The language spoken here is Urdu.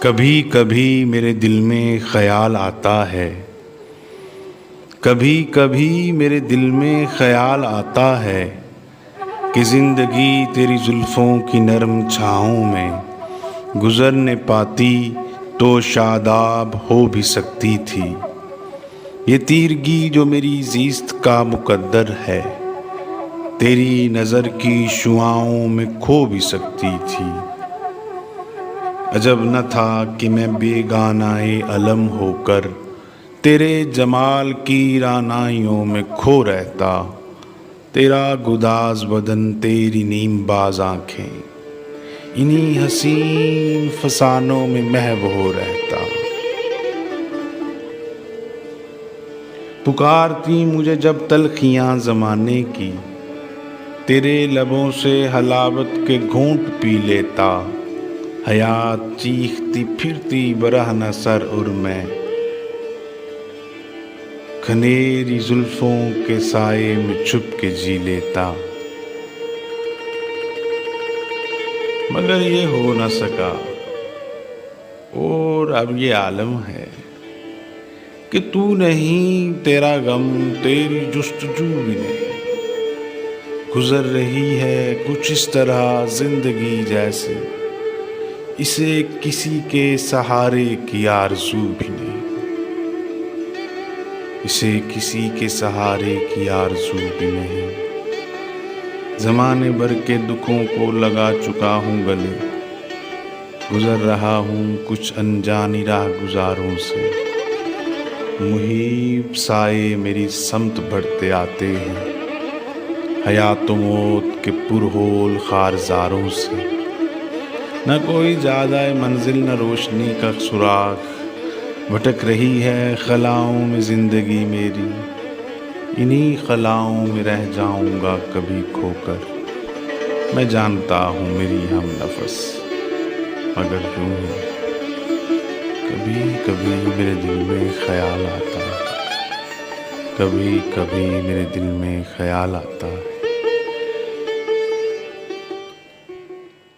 کبھی کبھی میرے دل میں خیال آتا ہے، کبھی کبھی میرے دل میں خیال آتا ہے کہ زندگی تیری زلفوں کی نرم چھاؤں میں گزرنے پاتی تو شاداب ہو بھی سکتی تھی۔ یہ تیرگی جو میری زیست کا مقدر ہے تیری نظر کی شعاؤں میں کھو بھی سکتی تھی۔ عجب نہ تھا کہ میں بیگانہ علم ہو کر تیرے جمال کی رعنائیوں میں کھو رہتا، تیرا گداز بدن، تیری نیم باز آنکھیں، انہی حسین فسانوں میں محو ہو رہتا۔ پکارتی مجھے جب تلخیاں زمانے کی، تیرے لبوں سے حلاوت کے گھونٹ پی لیتا، حیات چیختی پھرتی برہنہ سر اور میں کھنیری زلفوں کے سائے میں چھپ کے جی لیتا۔ مگر یہ ہو نہ سکا اور اب یہ عالم ہے کہ تو نہیں، تیرا غم، تیری جستجو بھی نہیں۔ گزر رہی ہے کچھ اس طرح زندگی جیسے اسے کسی کے سہارے کی آرزو بھی نہیں، اسے کسی کے سہارے کی آرزو بھی نہیں۔ زمانے بھر کے دکھوں کو لگا چکا ہوں گلے، گزر رہا ہوں کچھ انجانی راہ گزاروں سے، محیب سائے میری سمت بڑھتے آتے ہیں حیات و موت کے پرہول خارزاروں سے۔ نہ کوئی زیادہ منزل، نہ روشنی کا سراغ، بھٹک رہی ہے خلاؤں میں زندگی میری، انہی خلاؤں میں رہ جاؤں گا کبھی کھو کر۔ میں جانتا ہوں میری ہم نفس، مگر یوں ہی کبھی کبھی میرے دل میں خیال آتا ہے، کبھی کبھی میرے دل میں خیال آتا ہے۔